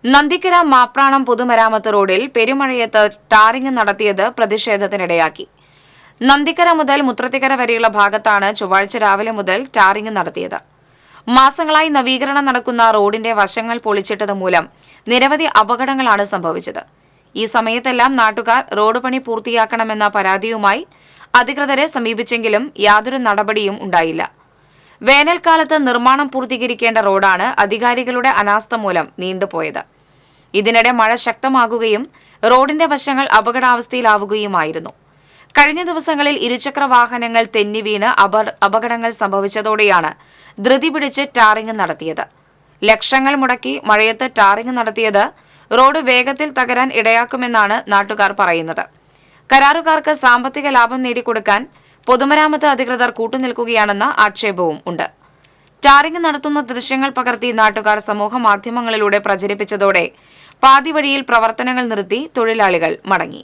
നന്ദിക്കര മാപ്രാണം പൊതുമരാമത്ത് റോഡിൽ പെരുമഴയത്ത് ടാറിംഗ് നടത്തിയത് പ്രതിഷേധത്തിനിടയാക്കി. നന്ദിക്കര മുതൽ മുത്രത്തിക്കര വരെയുള്ള ഭാഗത്താണ് ചൊവ്വാഴ്ച രാവിലെ മുതൽ ടാറിംഗ് നടത്തിയത്. മാസങ്ങളായി നവീകരണം നടക്കുന്ന റോഡിന്റെ വശങ്ങൾ പൊളിച്ചിട്ടത് മൂലം നിരവധി അപകടങ്ങളാണ് സംഭവിച്ചത്. ഈ സമയത്തെല്ലാം നാട്ടുകാർ റോഡ് പണി പൂർത്തിയാക്കണമെന്ന പരാതിയുമായി അധികൃതരെ സമീപിച്ചെങ്കിലും യാതൊരു നടപടിയും ഉണ്ടായില്ല. വേനൽക്കാലത്ത് നിർമ്മാണം പൂർത്തീകരിക്കേണ്ട റോഡാണ് അധികാരികളുടെ അനാസ്ഥ മൂലം നീണ്ടുപോയത്. ഇതിനിടെ മഴ ശക്തമാകുകയും റോഡിന്റെ വശങ്ങൾ അപകടാവസ്ഥയിലാവുകയുമായിരുന്നു. കഴിഞ്ഞ ദിവസങ്ങളിൽ ഇരുചക്ര വാഹനങ്ങൾ തെന്നിവീണ് അപകടങ്ങൾ സംഭവിച്ചതോടെയാണ് ധൃതി പിടിച്ച് ടാറിംഗ് നടത്തിയത്. ലക്ഷങ്ങൾ മുടക്കി മഴയത്ത് ടാറിംഗ് നടത്തിയത് റോഡ് വേഗത്തിൽ തകരാൻ ഇടയാക്കുമെന്നാണ് നാട്ടുകാർ പറയുന്നത്. കരാറുകാർക്ക് സാമ്പത്തിക ലാഭം നേടിക്കൊടുക്കാൻ പൊതുമരാമത്ത് അധികൃതർ കൂട്ടുനിൽക്കുകയാണെന്ന ആക്ഷേപവും ഉണ്ട്. ടാറിംഗ് നടത്തുന്ന ദൃശ്യങ്ങൾ പകർത്തി നാട്ടുകാർ സമൂഹ മാധ്യമങ്ങളിലൂടെ പ്രചരിപ്പിച്ചതോടെ പാതിവഴിയിൽ പ്രവർത്തനങ്ങൾ നിർത്തി തൊഴിലാളികൾ മടങ്ങി.